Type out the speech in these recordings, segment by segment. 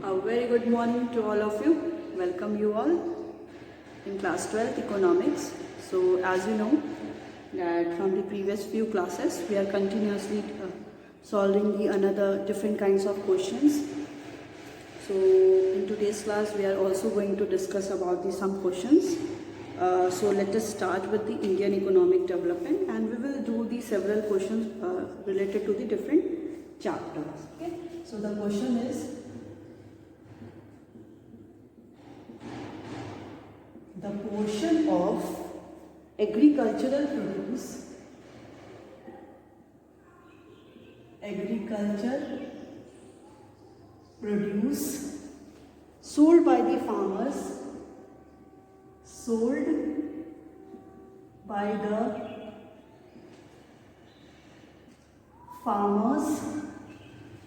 A very good morning to all of you. Welcome you all in class 12th economics. So as you know that from the previous few classes we are continuously solving the another different kinds of questions. So in today's class we are also going to discuss about the some questions. So let us start with the Indian economic development, and we will do the several questions related to the different chapters. Okay. So the question is, the portion of agricultural produce sold by the farmers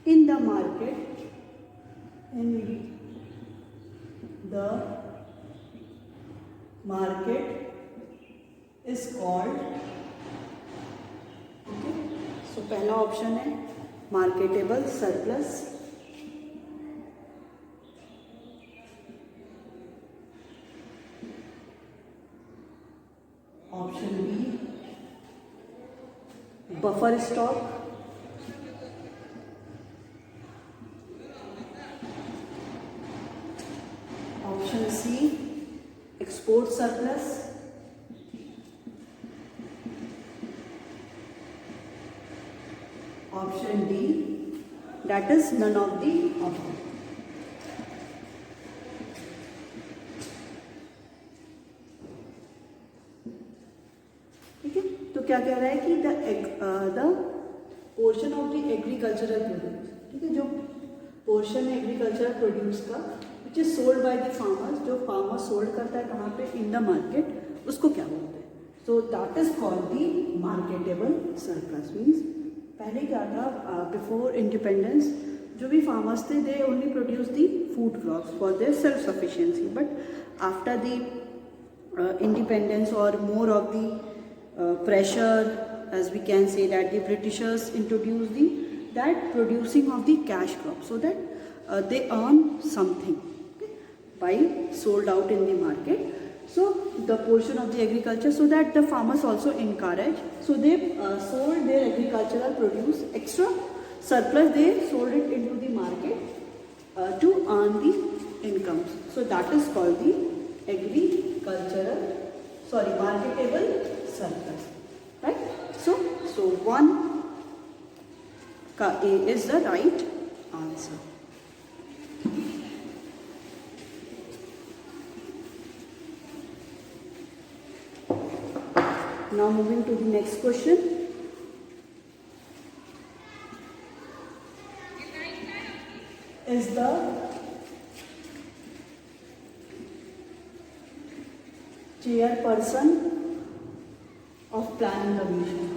in the market is called, okay, so पहला option है marketable surplus, option B buffer stock, option C export surplus, option D that is none of the above. ठीक है, तो क्या कह रहा है कि the portion of the agricultural produce, ठीक है, जो पोर्शन है एग्रीकल्चरल प्रोड्यूस का which is sold by the farmers, जो फार्मर सोल्ड करता है कहाँ पे, इन द मार्केट, उसको क्या बोलते हैं, so that is called the marketable surplus. Means पहले क्या था, बिफोर इंडिपेंडेंस जो भी फार्मर्स थे they only produce the food crops for their self sufficiency, but after the independence और more of the pressure, as we can say that the Britishers introduced that producing of the cash crop, so that they earn something, okay, by sold out in the market. So the portion of the agriculture, so that the farmers also encourage, so they sold their agricultural produce extra surplus, they sold it into the market to earn the incomes. So that is called the marketable surplus, right? So one ka A is the right answer. Now moving to the next question. Is the chairperson of planning commission?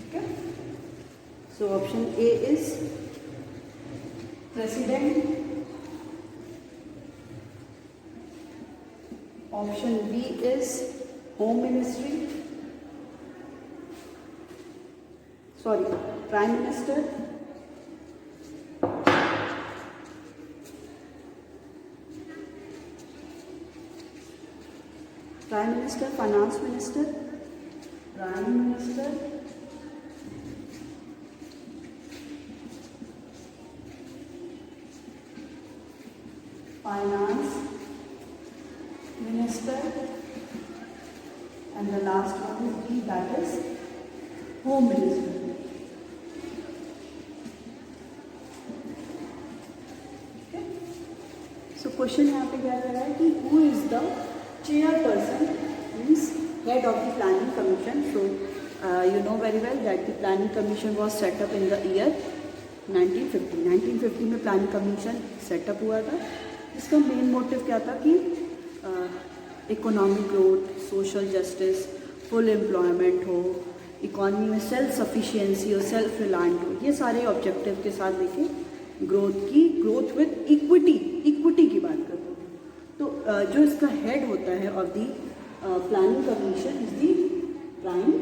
Okay. So option A is president, option B is home ministry, prime minister, finance minister, prime minister, finance minister, and the last one is D, that is home minister. Okay. So question यहाँ पे क्या कर रहा है कि who is the chairperson, means head of the planning commission. So you know very well that the planning commission was set up in the year 1950. 1950 में planning commission setup हुआ था। इसका मेन मोटिव क्या था कि economic growth, social justice, full employment हो, economy में self sufficiency हो, सेल्फ रिलायंट हो, ये सारे ऑब्जेक्टिव के साथ देखिए ग्रोथ विद इक्विटी की बात करते हैं। तो जो इसका हेड होता है of the planning commission is the prime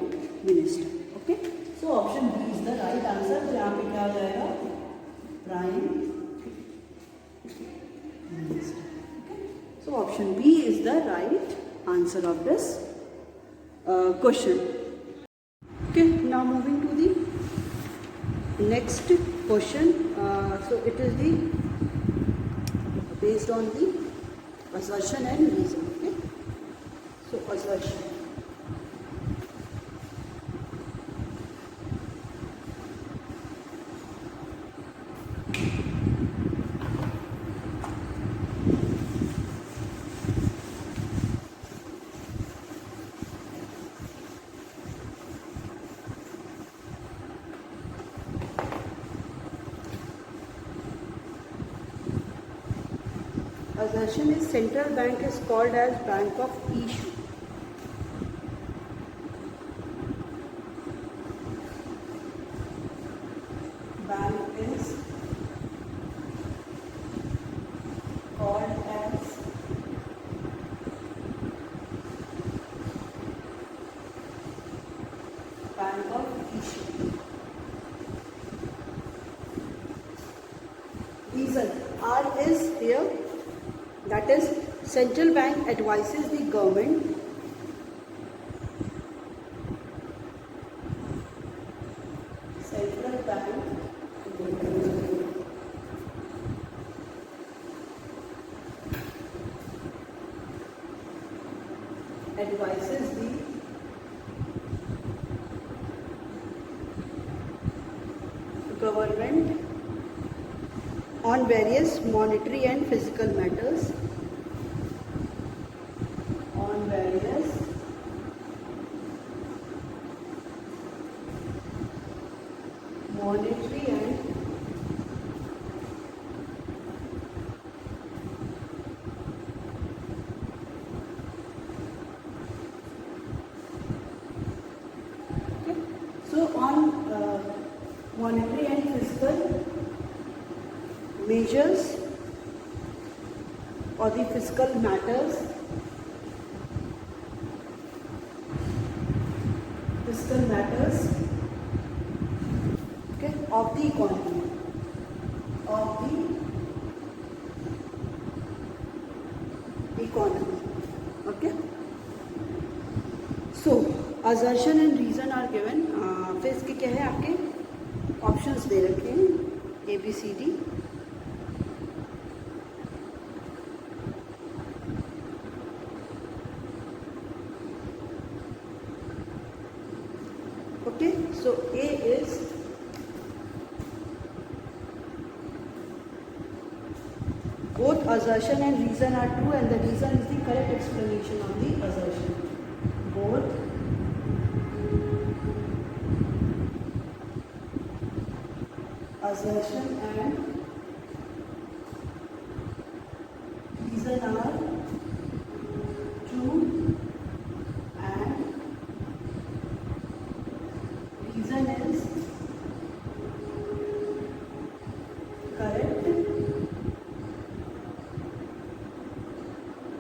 minister. Okay, so option B is the right answer. तो यहाँ पे क्या हो जाएगा, prime minister. Okay, so option B is the right answer of this question. Okay, now moving to the next question. So it is the based on the assertion and reason. Okay, so assertion. Assertion is central bank is called as bank of issue. Bank is called as bank of issue. Reason R is here. That is, central bank advises the government advises the government on various monetary and physical matters. On various monetary and monetary and physical measures or the physical matters, okay, of the economy, okay. So assertion and reason are given. फिर इसके क्या है, आपके options दे रखे हैं ABCD. Okay, so A is both assertion and reason are true, and the reason is the correct explanation of the assertion. Both assertion and reason are true, and reason is correct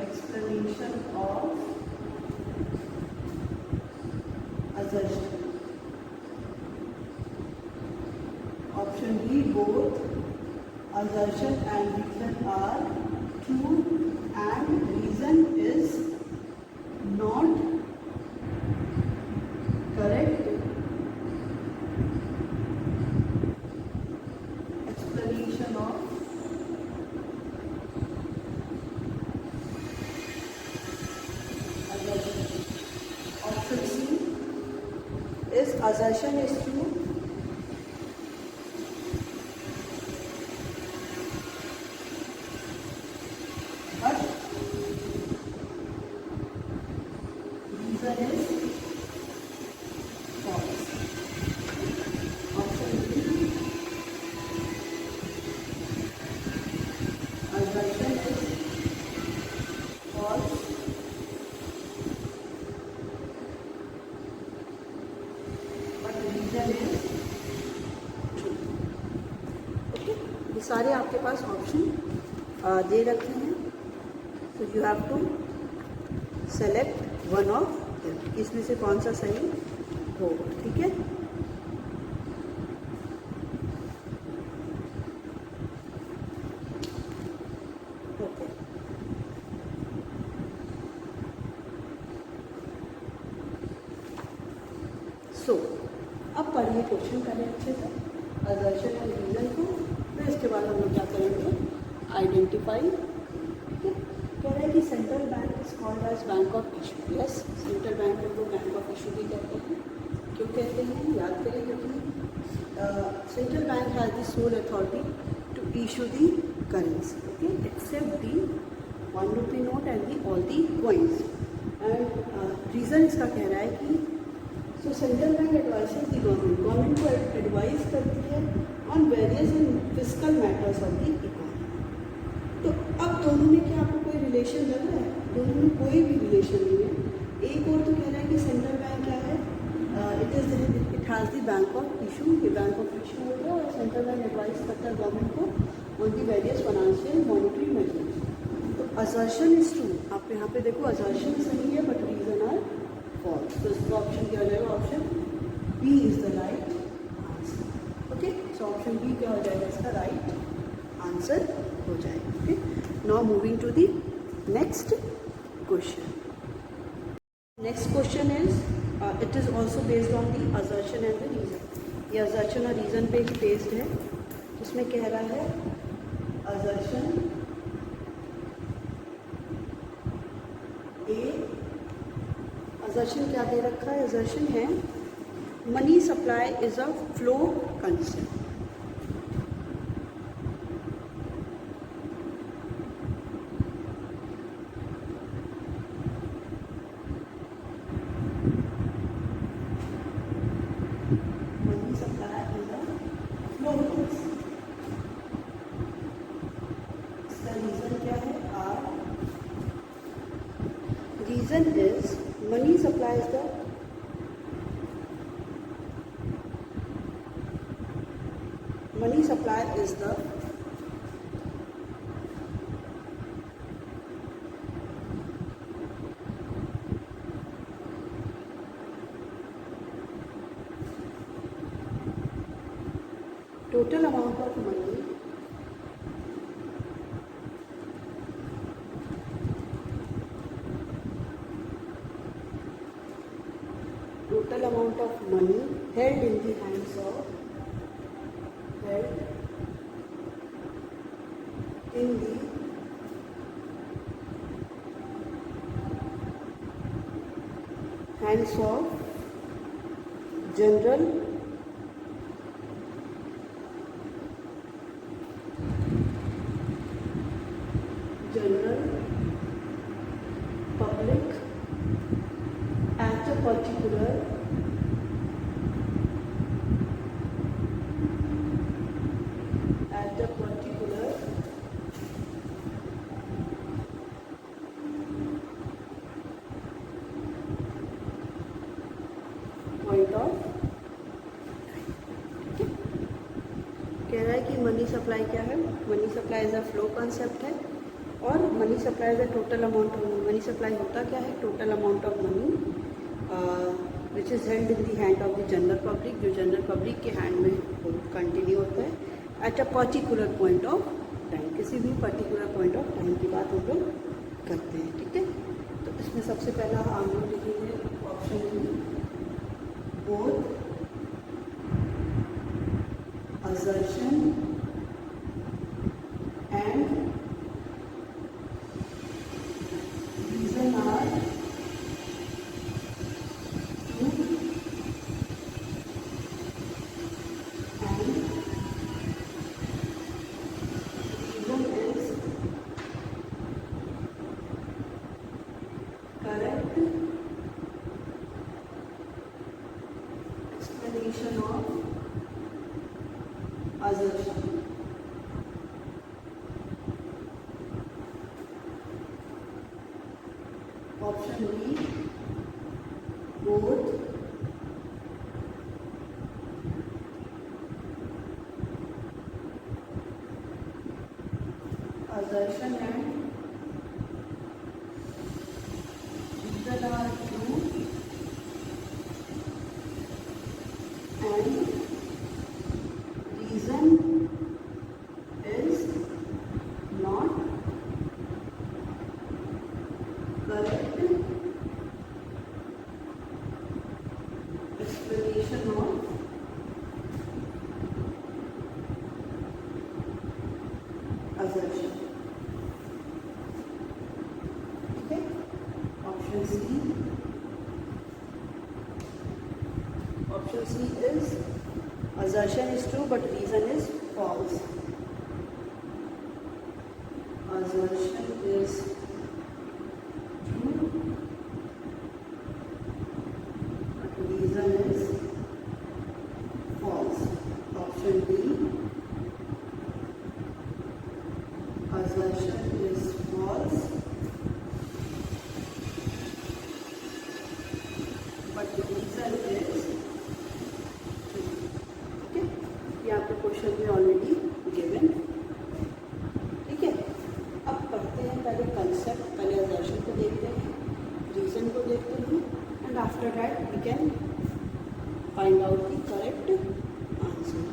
explanation of assertion. Option B, both assertion and reason are true, and reason is not correct explanation of assertion. Option C is assertion is true, but reason is false. Option B, assertion is false, but reason is true. Okay, ये सारे आपके पास option दे रखे हैं. So you have to select one of them, इसमें से कौन सा सही होगा, ठीक है। ओके, सो अब पढ़िए क्वेश्चन करें अच्छे से, असर्शन एंड रीजन को, फिर इसके बाद हम लोग क्या करेंगे, आइडेंटिफाई। ठीक है, कह रहे हैं कि central bank is called as bank of issue. Yes, central bank को बैंक ऑफ इशू भी कहते हैं। क्यों कहते हैं, याद करें, क्योंकि central bank has the sole authority to issue the currency, okay, except the 1 rupee note and the all the coins. And reason इसका कह रहा है कि so central bank advises the government, government को एडवाइस करती है on various and physical matters of the economy. तो अब दोनों में क्या आपको कोई रिलेशन लग रहा है? दोनों में कोई भी रिलेशन नहीं है। एक और तो कह रहा है कि सेंट्रल बैंक क्या है, it has the bank of issue, ये बैंक ऑफ इशू हो गया, और सेंट्रल बैंक एडवाइस करता है गवर्नमेंट को on the various financial monetary measures. तो असर्शन इज ट्रू, आप यहाँ पे देखो असर्शन सही है बट रीजन आर फॉल्स, तो इसका ऑप्शन क्या हो जाएगा, option B is the right answer. Okay, so option B क्या हो जाएगा, इसका राइट आंसर हो जाएगा। Okay, now moving to the next question. Next question is it is also based on the assertion and the reason. ये assertion और reason पे ही बेस्ड है। इसमें कह रहा है असर्शन ए, असर्शन क्या दे रखा है, असर्शन है money supply is a flow concept. Reason is money supply is the total amount of money held in the hands of general public at a particular point of कह रहा है कि money supply क्या है, money supply is a flow concept है, और money supply is a total amount of money supply होता क्या है, total amount of money which is held in the hand of the general public, जो general public के hand में continue होता है at a particular point of time, किसी भी पर्टिकुलर पॉइंट ऑफ टाइम की बात हम लोग करते हैं। ठीक है, तो इसमें सबसे पहला हम लोग लिखेंगे option both assertion and reason are true and reason is correct explanation of assertion. Option B, both assertion and reason are true and reason is not correct explanation of assertion. Okay, option C. Option C is assertion is true but reason is false. Assertion is true but reason is false. Option D. Assertion is false but the reason is true. Okay, ये आपको question में already given. ठीक है, अब पढ़ते हैं पहले concept. पहले assertion को देखते हैं, रीजन को देखते हैं, and after that we can find out the correct answer.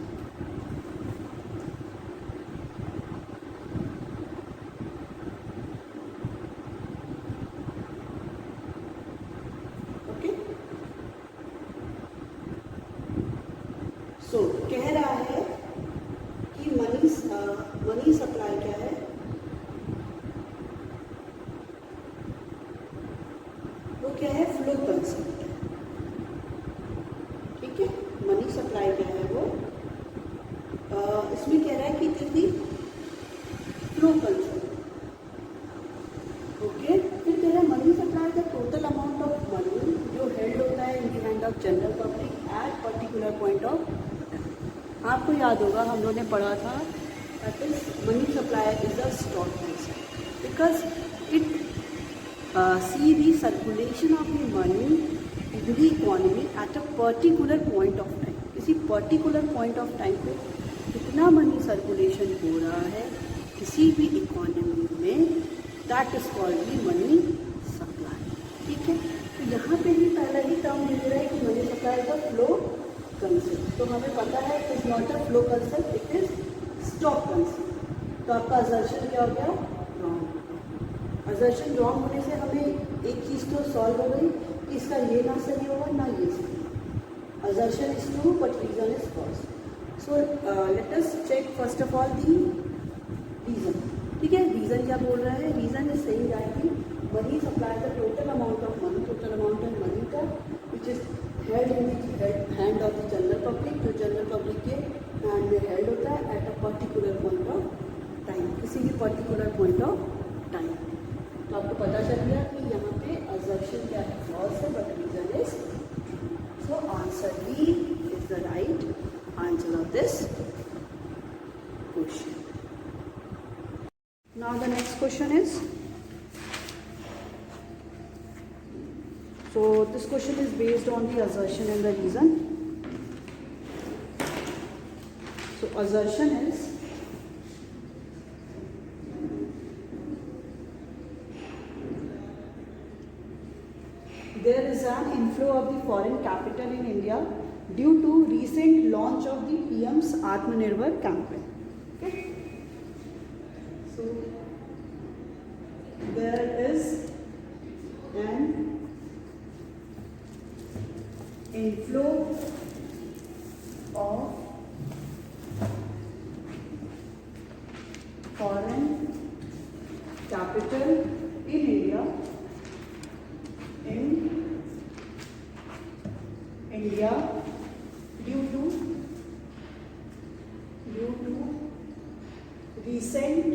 So कह रहा है कि मनी सप्लाई क्या है? वो क्या है? Flow concept. ठीक है, मनी सप्लाई क्या है वो? इसमें कह रहा है कि it is the flow concept. Okay, फिर कह रहा है money supply the total amount of money जो हेल्ड होता है इन the hand of general public at particular point of. आपको याद होगा हम लोगों ने पढ़ा था that is money supply is a stock concept because it see the circulation of the money in the economy eight a particular point of time. किसी particular point of time पे कितना मनी सर्कुलेशन हो रहा है किसी भी economy में, that is called the money supply. ठीक है, तो यहाँ पे भी पहला ही टर्म मिल रहा है कि money supply is a flow concept. तो हमें पता है it is not a flow concept, it is stock concept. तो आपका असर्शन क्या हो गया? रॉन्ग. असर्शन रॉन्ग होने से हमें एक चीज़ तो सॉल्व हो गई कि इसका ये ना सही होगा ना ये सही. Assertion is true but reason is false. So let us check first of all the reason. ठीक है, रीजन क्या बोल रहा है? रीजन इज सेइंग दैट की money supply the total amount of money का which is held in the hand of the general public, जो general public के हैंड में हेल्ड होता है at a particular point of time, किसी भी particular point of time. तो आपको पता चल गया कि यहाँ पे असर्शन क्या है? फॉल्स है but reason is. So answer B is the right answer of this question. Now the next question is, so this question is based on the assertion and the reason. So assertion is there is an inflow of the foreign capital in India due to recent launch of the PM's Atmanirbhar campaign. Okay, so there is an inflow of foreign capital in India due to recent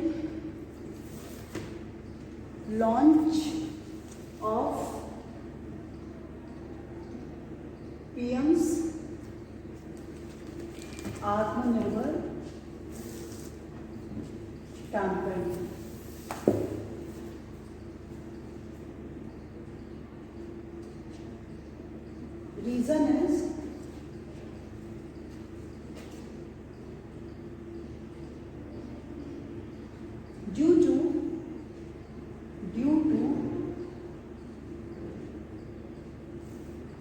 launch of PM's Atmanirbhar campaign. Reason is due to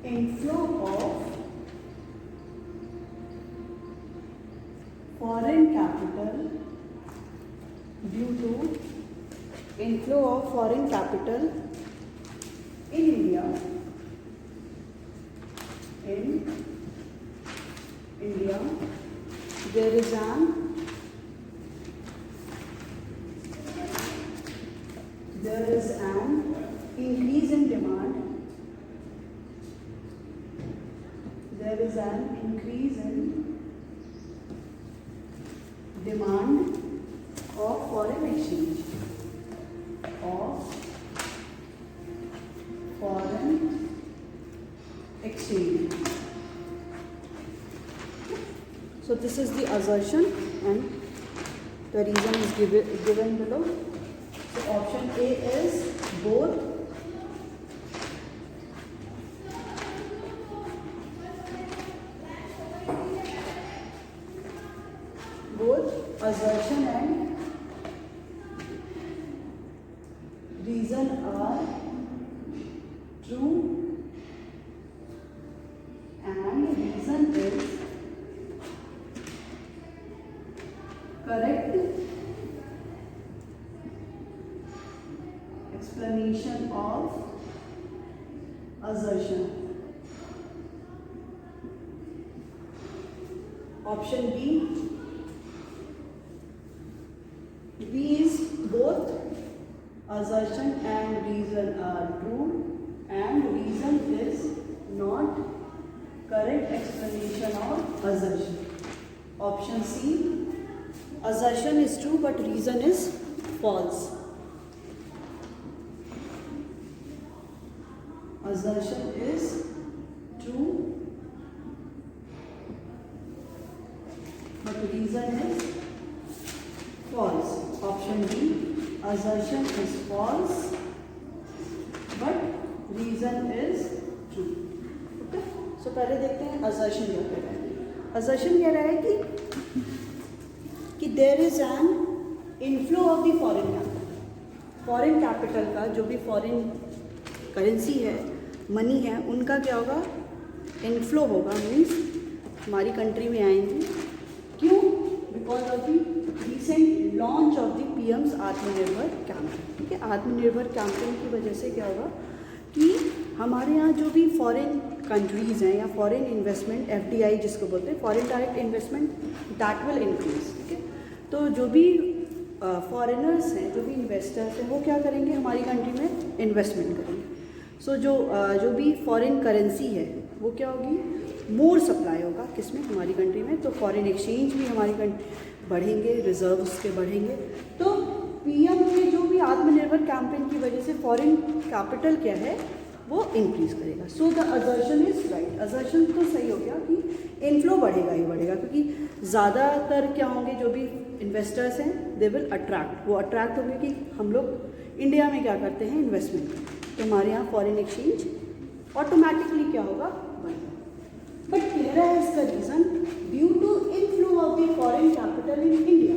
inflow of foreign capital due to inflow of foreign capital in India. In India, there is an increase in demand. There is an increase in demand of foreign exchange. Of foreign exchange. So this is the assertion and the reason is given below. So option A is both assertion and reason are true and reason is correct explanation of assertion. Option B is both assertion and reason are true and reason is not correct explanation of assertion. Option C, assertion is true but reason is false. Assertion is true but reason is false. Option B, assertion is false but reason is true. Okay, so पहले देखते हैं assertion क्या कह रहा है. Assertion कह रहा है कि there is an inflow of the foreign capital. Foreign capital का जो भी foreign currency है, मनी है, उनका क्या होगा, इनफ्लो होगा. मीन्स हमारी कंट्री में आएंगे. क्यों? Because of the recent launch of the PM's आत्मनिर्भर कैंपेन. ठीक है, आत्मनिर्भर कैंपेन की वजह से क्या होगा कि हमारे यहाँ जो भी फॉरेन कंट्रीज़ हैं या फॉरेन इन्वेस्टमेंट, एफडीआई जिसको बोलते हैं, foreign direct investment, that will increase. ठीक है, तो जो भी फॉरेनर्स हैं, जो भी इन्वेस्टर्स हैं, वो क्या करेंगे, हमारी कंट्री में इन्वेस्टमेंट करेंगे. सो जो भी फॉरेन करेंसी है वो क्या होगी, मोर सप्लाई होगा किसमें, हमारी कंट्री में. तो फॉरेन एक्सचेंज भी हमारी कंट्री बढ़ेंगे, रिजर्व उसके बढ़ेंगे. तो पीएम में जो भी आत्मनिर्भर कैंपेन की वजह से फॉरेन कैपिटल क्या है वो इंक्रीज करेगा. So the assertion is right. Assertion तो सही हो गया कि इनफ्लो बढ़ेगा ही बढ़ेगा, क्योंकि ज़्यादातर क्या होंगे, जो भी इन्वेस्टर्स हैं दे विल अट्रैक्ट, वो अट्रैक्ट होंगे कि हम लोग इंडिया में क्या करते हैं, इन्वेस्टमेंट. तो हमारे यहाँ फॉरेन एक्सचेंज ऑटोमेटिकली क्या होगा, बढ़ेगा. बट कह रहा है इसका reason due to inflow of the foreign capital in India.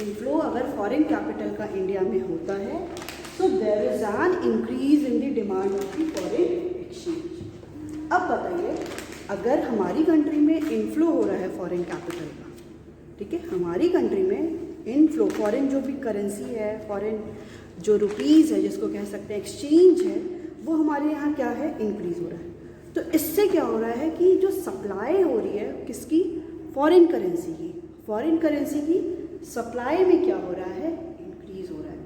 Inflow अगर फॉरेन कैपिटल का इंडिया में होता है तो there is an increase in the demand of the foreign exchange. अब बताइए, अगर हमारी कंट्री में इनफ्लो हो रहा है फॉरेन कैपिटल का, ठीक है, हमारी कंट्री में इनफ्लो फॉरेन जो भी करेंसी है, फॉरेन जो रुपीज़ है जिसको कह सकते हैं एक्सचेंज है, वो हमारे यहाँ क्या है, इंक्रीज़ हो रहा है. तो इससे क्या हो रहा है कि जो सप्लाई हो रही है किसकी, फॉरेन करेंसी की, फॉरेन करेंसी की सप्लाई में क्या हो रहा है, इंक्रीज़ हो रहा है.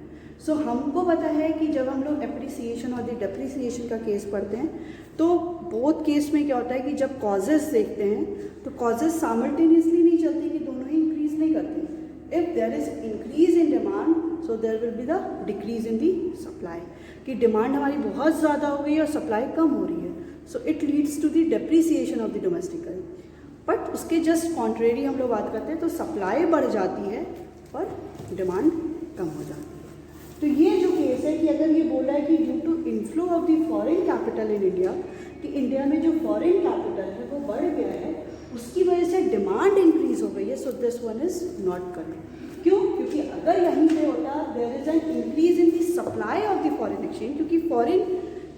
सो हमको पता है कि जब हम लोग एप्रिसिएशन और डेप्रिसिएशन का केस पढ़ते हैं तो बोथ केस में क्या होता है कि जब कॉजेज़ देखते हैं तो कॉजेज़ साइमल्टेनियसली नहीं चलती कि दोनों ही इंक्रीज़ नहीं करते. If there is increase in demand so there will be the decrease in the supply. कि डिमांड हमारी बहुत ज़्यादा हो गई है और सप्लाई कम हो रही है, so it leads to the depreciation of the domestic currency. But उसके जस्ट कॉन्ट्रेरी हम लोग बात करते हैं तो सप्लाई बढ़ जाती है और डिमांड कम हो जाती है. तो ये जो केस है कि अगर ये बोल रहा है कि due to inflow of the foreign capital in India, कि इंडिया में जो फॉरेन कैपिटल है वो बढ़ गया है, उसकी वजह से डिमांड इंक्रीज हो गई है. So this one is not correct. क्यों? क्योंकि अगर यहीं पे होता there is an increase in the supply of the foreign exchange, क्योंकि फॉरेन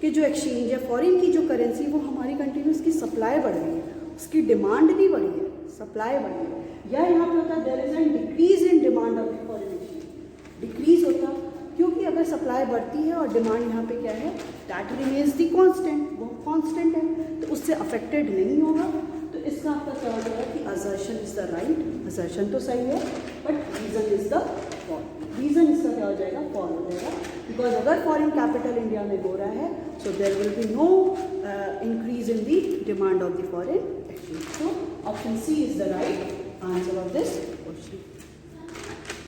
कि जो एक्सचेंज है, फॉरेन की जो करेंसी, वो हमारी कंट्री में उसकी सप्लाई बढ़ रही है, उसकी डिमांड नहीं बढ़ी है, सप्लाई बढ़ी है। या यहाँ पे होता there is an decrease in demand of the foreign exchange, decrease होता, क्योंकि अगर सप्लाई बढ़ती है और डिमांड यहाँ पे क्या है, दैट रिमेन्स दी कांस्टेंट, वो कांस्टेंट है, तो उससे अफेक्टेड नहीं होगा। तो इसका आपका क्या हो जाएगा कि assertion is the right, assertion तो सही है, but reason is the false, reason इसका क्या हो जाएगा, फॉल हो जाएगा। बिकॉज अगर फॉरेन कैपिटल इंडिया में हो रहा है, so there will be no increase in the demand of the foreign exchange. So option C is the right answer of this question.